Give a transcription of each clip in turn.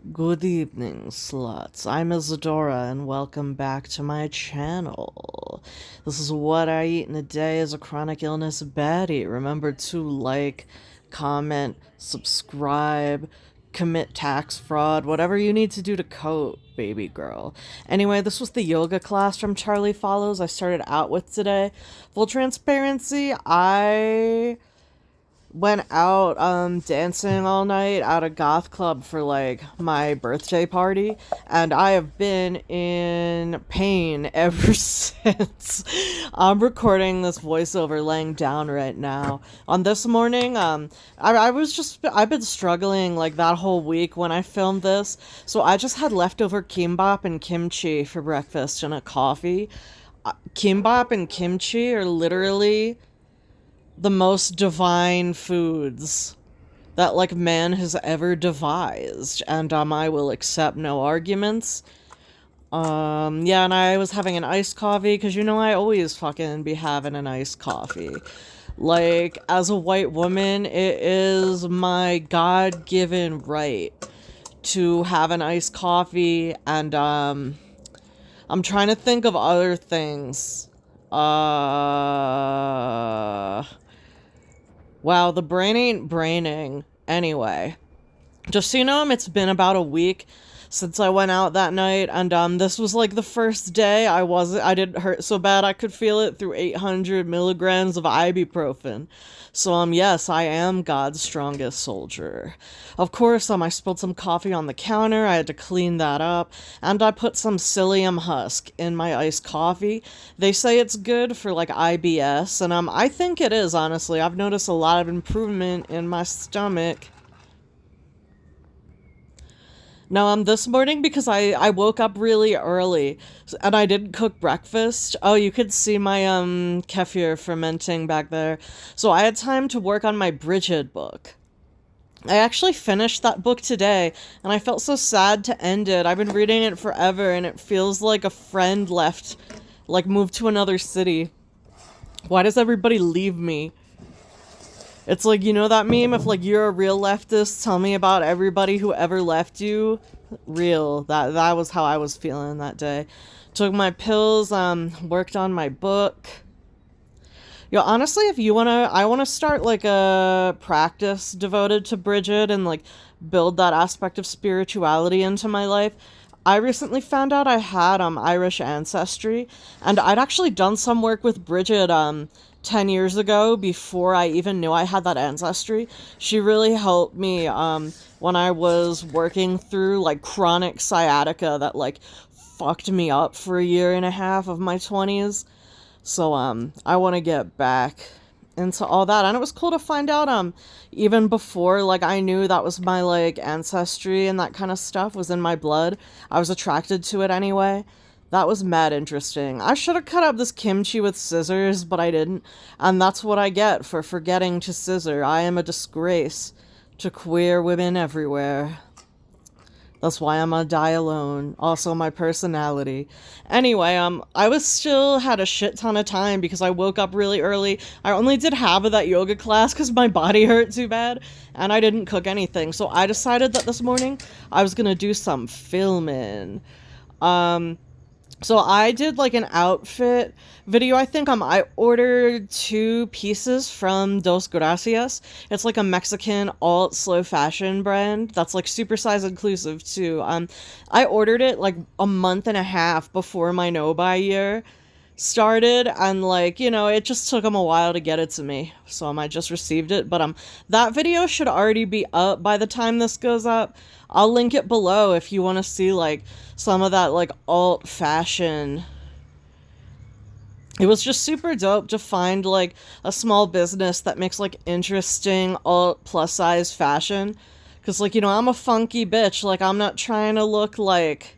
Good evening, sluts. I'm Isadora, and welcome back to my channel. This is What I Eat in a Day as a Chronic Illness Baddie. Remember to like, comment, subscribe, commit tax fraud, whatever you need to do to cope, baby girl. Anyway, this was the yoga class from Charlie Follows I started out with today. Full transparency, I went out dancing all night at a goth club for like my birthday party, and I have been in pain ever since. I'm recording this voiceover laying down right now. On this morning, I've been struggling like that whole week when I filmed this, so I just had leftover kimbap and kimchi for breakfast and a coffee. Kimbap and kimchi are literally the most divine foods that like man has ever devised, and I will accept no arguments. Yeah, and I was having an iced coffee because I always fucking be having an iced coffee. Like, as a white woman, it is my God-given right to have an iced coffee, and I'm trying to think of other things. Wow, the brain ain't braining. Anyway, just so you know, it's been about a week since I went out that night, and this was like the first day I didn't hurt so bad I could feel it through 800 milligrams of ibuprofen. So yes, I am God's strongest soldier. Of course, I spilled some coffee on the counter. I had to clean that up, and I put some psyllium husk in my iced coffee. They say it's good for like IBS, and I think it is, honestly. I've noticed a lot of improvement in my stomach. No, this morning, because I woke up really early and I didn't cook breakfast. Oh, you could see my kefir fermenting back there. So I had time to work on my Bridget book. I actually finished that book today, and I felt so sad to end it. I've been reading it forever, and it feels like a friend left, like moved to another city. Why does everybody leave me? It's like, you know that meme of like, you're a real leftist, tell me about everybody who ever left you? Real. That was how I was feeling that day. Took my pills, worked on my book. Yo, honestly, if you I wanna start like a practice devoted to Bridget and like build that aspect of spirituality into my life. I recently found out I had Irish ancestry, and I'd actually done some work with Bridget 10 years ago before I even knew I had that ancestry. She really helped me when I was working through like chronic sciatica that like fucked me up for a year and a half of my 20s. So I want to get back into all that, and it was cool to find out even before like I knew that was my like ancestry and that kind of stuff was in my blood. I was attracted to it anyway. That was mad interesting. I should have cut up this kimchi with scissors, but I didn't, and that's what I get for forgetting to scissor. I am a disgrace to queer women everywhere. That's why I'm gonna die alone. Also, my personality. Anyway, I was still had a shit ton of time because I woke up really early. I only did half of that yoga class because my body hurt too bad, and I didn't cook anything. So I decided that this morning I was gonna do some filming. So I did like an outfit video. I think I ordered 2 pieces from Dos Gracias. It's like a Mexican alt slow fashion brand that's like super size inclusive too. I ordered it like a month and a half before my no-buy year started, and like, it just took them a while to get it to me. So I just received it, but that video should already be up by the time this goes up. I'll link it below if you want to see like some of that like alt fashion. It was just super dope to find like a small business that makes like interesting alt plus size fashion, because like, I'm a funky bitch. Like, I'm not trying to look like,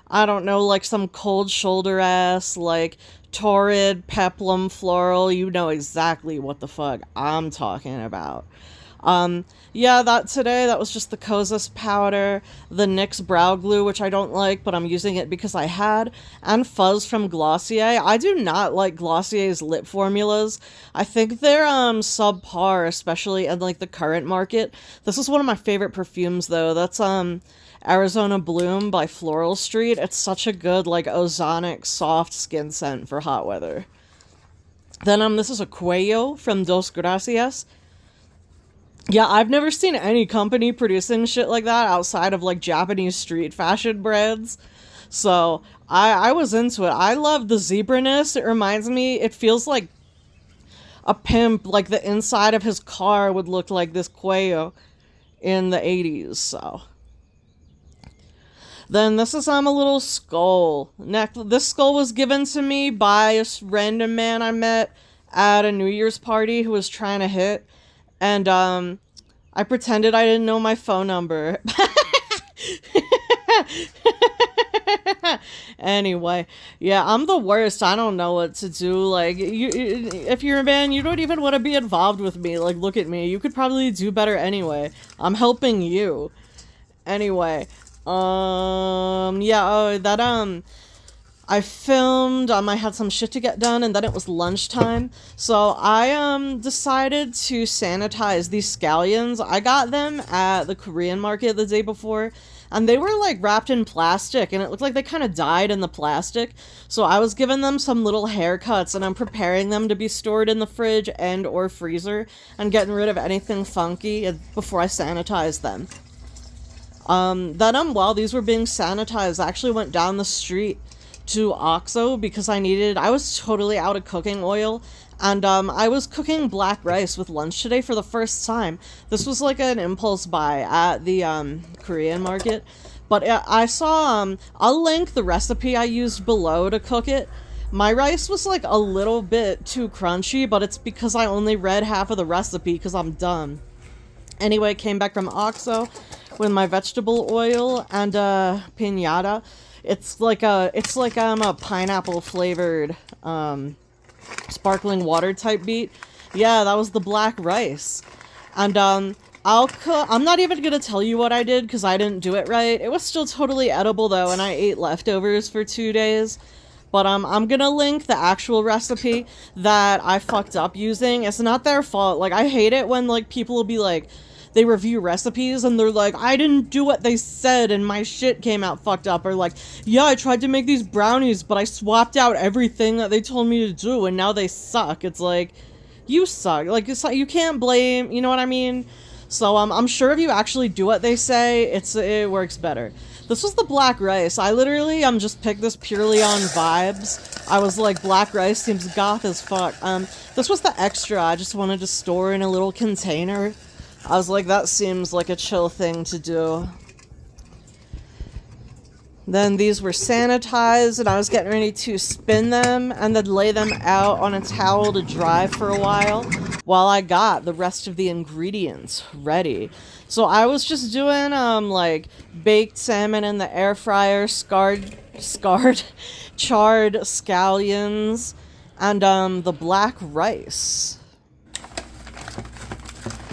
I don't know, like some cold shoulder ass, like torrid peplum floral. You know exactly what the fuck I'm talking about. Yeah, that was just the Kosas powder, the NYX brow glue, which I don't like, but I'm using it because I had, and Fuzz from Glossier. I do not like Glossier's lip formulas. I think they're subpar, especially in like the current market. This is one of my favorite perfumes though. That's Arizona Bloom by Floral Street. It's such a good like ozonic soft skin scent for hot weather. Then this is a Cuello from Dos Gracias. Yeah, I've never seen any company producing shit like that outside of like Japanese street fashion brands. So I was into it. I love the zebra-ness. It reminds me, it feels like a pimp, like the inside of his car would look like this Cuello in the 80s. So then this is a little skull. This skull was given to me by a random man I met at a New Year's party who was trying to hit. And I pretended I didn't know my phone number. Anyway, yeah, I'm the worst. I don't know what to do. Like, if you're a man, you don't even want to be involved with me. Like, look at me. You could probably do better anyway. I'm helping you. Anyway, yeah, I filmed, I had some shit to get done, and then it was lunchtime. So I decided to sanitize these scallions. I got them at the Korean market the day before, and they were like wrapped in plastic, and it looked like they kind of died in the plastic. So I was giving them some little haircuts, and I'm preparing them to be stored in the fridge and or freezer, and getting rid of anything funky before I sanitize them. Then while these were being sanitized, I actually went down the street to OXO because I was totally out of cooking oil, and I was cooking black rice with lunch today for the first time. This was like an impulse buy at the Korean market, but I saw I'll link the recipe I used below to cook it. My rice was like a little bit too crunchy, but it's because I only read half of the recipe because I'm dumb. Anyway, came back from OXO with my vegetable oil and piñata. It's like a pineapple flavored sparkling water type beet. Yeah, that was the black rice. And I'm not even gonna tell you what I did because I didn't do it right. It was still totally edible though, and I ate leftovers for 2 days. But I'm gonna link the actual recipe that I fucked up using. It's not their fault. Like, I hate it when like people will be like, they review recipes and they're like, I didn't do what they said and my shit came out fucked up. Or like, yeah, I tried to make these brownies, but I swapped out everything that they told me to do and now they suck. It's like, you suck. Like, you can't blame, you know what I mean? So I'm sure if you actually do what they say, it works better. This was the black rice. I literally just picked this purely on vibes. I was like, black rice seems goth as fuck. This was the extra. I just wanted to store in a little container. I was like, that seems like a chill thing to do. Then these were sanitized, and I was getting ready to spin them and then lay them out on a towel to dry for a while I got the rest of the ingredients ready. So I was just doing like baked salmon in the air fryer, charred scallions, and the black rice.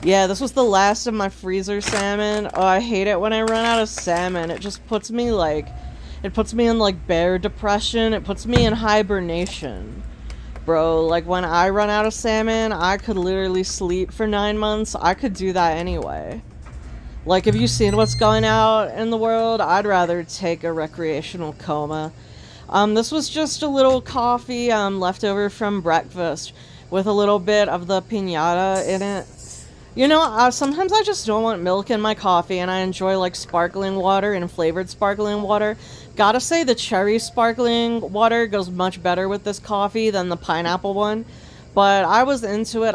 Yeah, this was the last of my freezer salmon. Oh, I hate it when I run out of salmon. It just puts me in like bear depression. It puts me in hibernation. Bro, like when I run out of salmon, I could literally sleep for 9 months. I could do that anyway. Like, have you seen what's going out in the world? I'd rather take a recreational coma. This was just a little coffee left over from breakfast with a little bit of the piñata in it. You know, sometimes I just don't want milk in my coffee, and I enjoy, like, sparkling water and flavored sparkling water. Gotta say, the cherry sparkling water goes much better with this coffee than the pineapple one. But I was into it.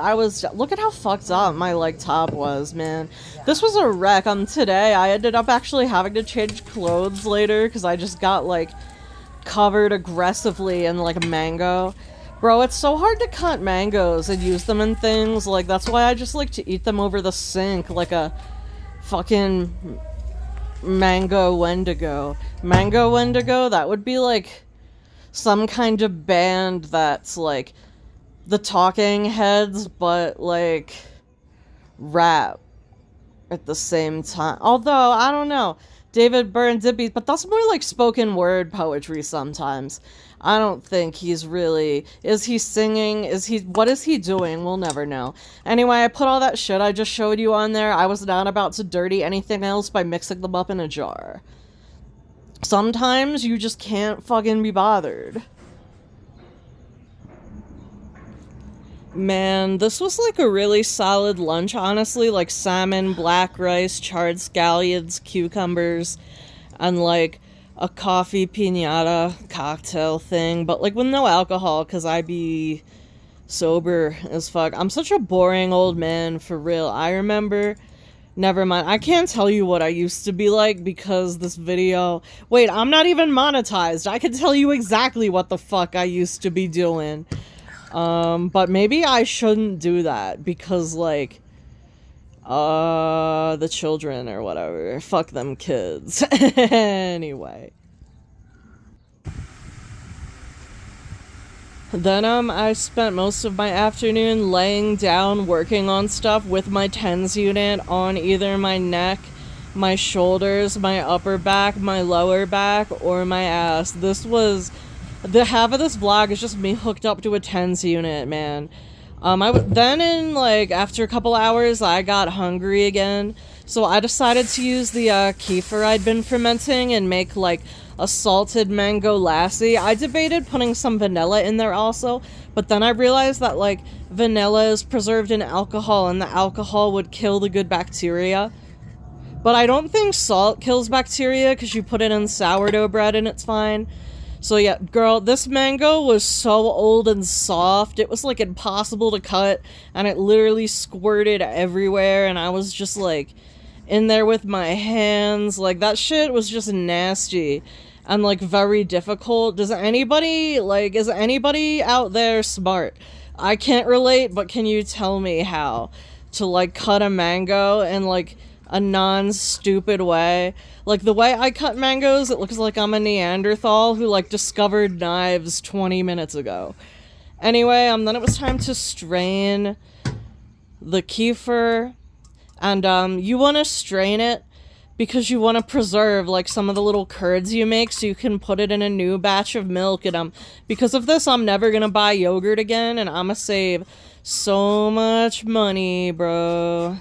Look at how fucked up my, like, top was, man. This was a wreck. Today, I ended up actually having to change clothes later, because I just got, like, covered aggressively in, like, mango. Bro, it's so hard to cut mangoes and use them in things. Like, that's why I just like to eat them over the sink like a fucking mango wendigo. Mango wendigo? That would be like some kind of band that's like the Talking Heads, but like rap. at the same time. Although, I don't know. David Byrne did be, but that's more like spoken word poetry sometimes. I don't think he's really, is he singing? What is he doing? We'll never know. Anyway, I put all that shit I just showed you on there. I was not about to dirty anything else by mixing them up in a jar. Sometimes you just can't fucking be bothered. Man, this was like a really solid lunch, honestly. Like salmon, black rice, charred scallions, cucumbers, and like a coffee piñata cocktail thing. But like with no alcohol, because I be sober as fuck. I'm such a boring old man, for real. I remember... Never mind. I can't tell you what I used to be like because this video... Wait, I'm not even monetized. I can tell you exactly what the fuck I used to be doing. But maybe I shouldn't do that because, like, the children or whatever. Fuck them kids. Anyway. Then, I spent most of my afternoon laying down working on stuff with my TENS unit on either my neck, my shoulders, my upper back, my lower back, or my ass. This was... The half of this vlog is just me hooked up to a TENS unit, man. Then like, after a couple hours, I got hungry again. So I decided to use the, kefir I'd been fermenting and make, like, a salted mango lassi. I debated putting some vanilla in there also, but then I realized that, like, vanilla is preserved in alcohol and the alcohol would kill the good bacteria. But I don't think salt kills bacteria because you put it in sourdough bread and it's fine. So yeah, girl, this mango was so old and soft, it was like impossible to cut, and it literally squirted everywhere, and I was just like, in there with my hands, like, that shit was just nasty, and like, very difficult. Is anybody out there smart? I can't relate, but can you tell me how to, like, cut a mango in, like, a non-stupid way? Like, the way I cut mangoes, it looks like I'm a Neanderthal who, like, discovered knives 20 minutes ago. Anyway, then it was time to strain the kefir, and, you want to strain it because you want to preserve, like, some of the little curds you make so you can put it in a new batch of milk, and, because of this, I'm never gonna buy yogurt again, and I'ma save so much money, bro.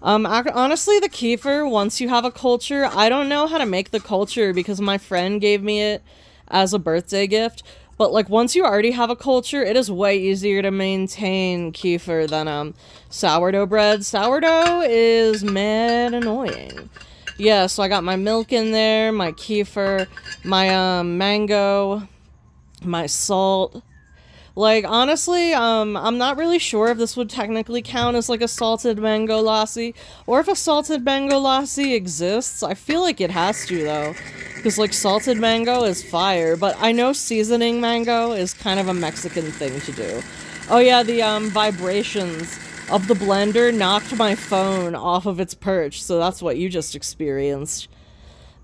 Honestly, the kefir, once you have a culture, I don't know how to make the culture because my friend gave me it as a birthday gift, but, like, once you already have a culture, it is way easier to maintain kefir than, sourdough bread. Sourdough is mad annoying. Yeah, so I got my milk in there, my kefir, my, mango, my salt. Like, honestly, I'm not really sure if this would technically count as, like, a salted mango lassi, or if a salted mango lassi exists. I feel like it has to, though, because, like, salted mango is fire, but I know seasoning mango is kind of a Mexican thing to do. Oh yeah, the, vibrations of the blender knocked my phone off of its perch, so that's what you just experienced.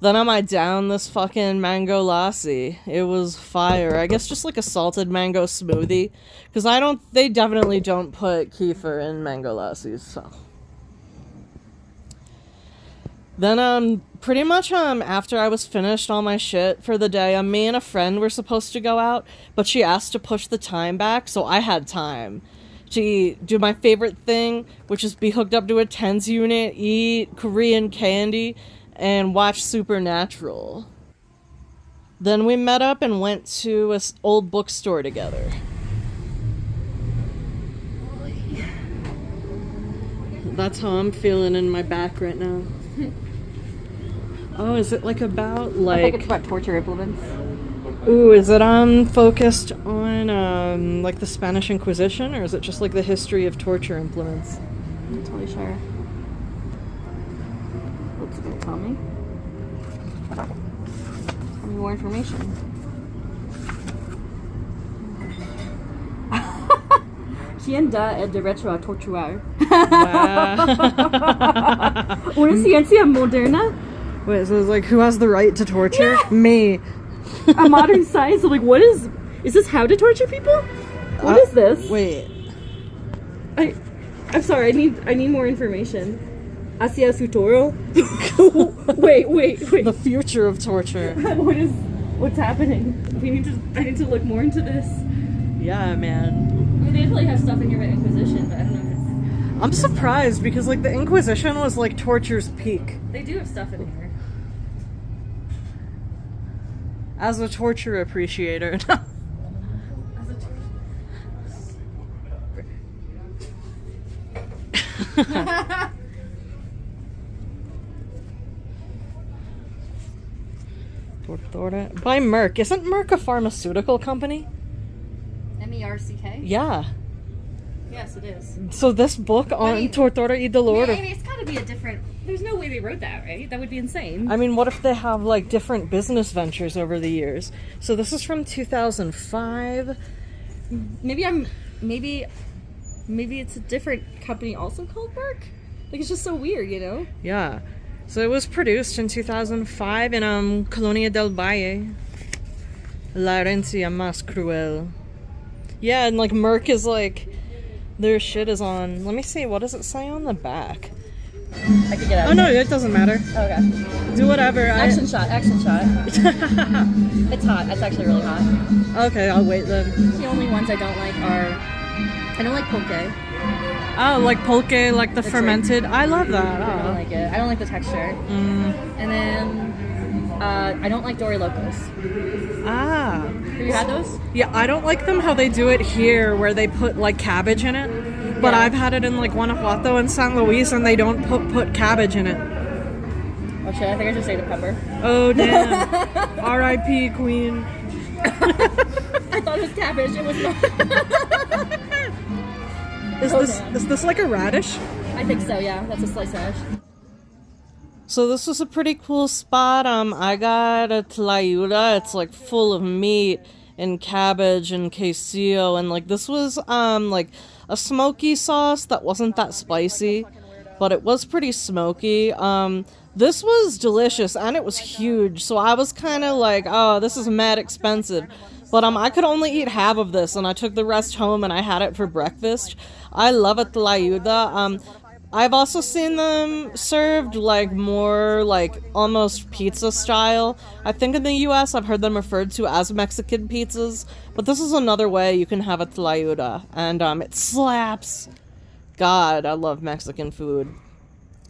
Then I down this fucking mango lassi. It was fire. I guess just like a salted mango smoothie. Because they definitely don't put kefir in mango lassis, so. Then, pretty much, after I was finished all my shit for the day, me and a friend were supposed to go out, but she asked to push the time back, so I had time to do my favorite thing, which is be hooked up to a TENS unit, eat Korean candy, and watch Supernatural. Then we met up and went to an old bookstore together. That's how I'm feeling in my back right now. Oh, is it like about like... I think it's about torture implements. Ooh, is it focused on like the Spanish Inquisition, or is it just like the history of torture implements? I'm not totally sure. What's it gonna tell me? Tell me more information. ¿Quién da el derecho a torturar? Una ciencia moderna? Wait, so it's like, who has the right to torture? Yeah. Me. A modern science? Like, what is this how to torture people? What is this? Wait. I'm sorry. I need more information. Hacia futuro. wait. The future of torture. What's happening? I need to look more into this. Yeah, man. I mean, they definitely have stuff in here about Inquisition, but I don't know if it's. I'm surprised because like the Inquisition was like torture's peak. They do have stuff in here. As a torture appreciator. Tortura by Merck. Isn't Merck a pharmaceutical company? MERCK? Yeah. Yes, it is. So this book on Tortura y Dolor. I mean, it's gotta be a different. There's no way they wrote that, right? That would be insane. I mean, what if they have like different business ventures over the years? So this is from 2005. Maybe it's a different company also called Merck. Like it's just so weird, you know? Yeah. So it was produced in 2005 in Colonia del Valle. La herencia más cruel. Yeah, and like Merck is like their shit is on. Let me see. What does it say on the back? I could get out. Oh no, it doesn't matter. Okay. Do whatever. Action shot. It's hot. It's actually really hot. Okay, I'll wait then. The only ones I don't like are I don't like poke. Oh, like pulque, like the fermented. I love that. I don't like it. I don't like the texture. And then I don't like Dory Locos. Ah. Have you had those? Yeah, I don't like them how they do it here where they put like cabbage in it. But Yeah. I've had it in like Guanajuato and San Luis and they don't put cabbage in it. Oh shit, I think I just ate a pepper. Oh damn. R.I.P. Queen. I thought it was cabbage. It was not. Is this like a radish? I think so, yeah. That's a slice radish. So this was a pretty cool spot. I got a Tlayuda. It's like full of meat and cabbage and quesillo, and like this was like a smoky sauce that wasn't that spicy, but it was pretty smoky. This was delicious and it was huge, so I was kind of like, oh, this is mad expensive. But I could only eat half of this, and I took the rest home and I had it for breakfast. I love a Tlayuda. I've also seen them served like more like almost pizza style. I think in the US I've heard them referred to as Mexican pizzas, but this is another way you can have a Tlayuda, and it slaps. God, I love Mexican food.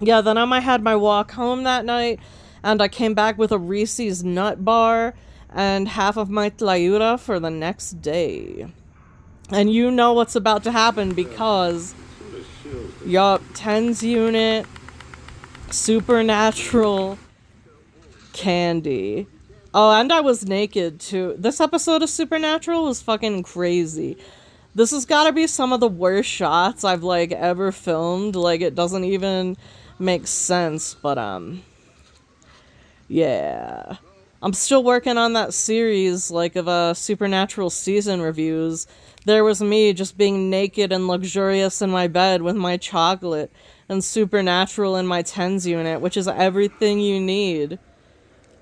Yeah, then I had my walk home that night, and I came back with a Reese's nut bar and half of my Tlayuda for the next day. And you know what's about to happen because, yup, 10's unit, supernatural candy. Oh, and I was naked too. This episode of Supernatural was fucking crazy. This has gotta be some of the worst shots I've like ever filmed. Like, it doesn't even make sense, but yeah. I'm still working on that series, like, of Supernatural season reviews. There was me just being naked and luxurious in my bed with my chocolate, and Supernatural in my 10's unit, which is everything you need.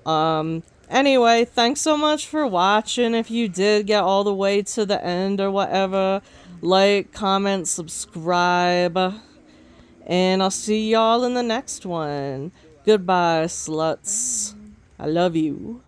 Anyway, thanks so much for watching. If you did get all the way to the end or whatever, like, comment, subscribe, and I'll see y'all in the next one. Goodbye, sluts. I love you.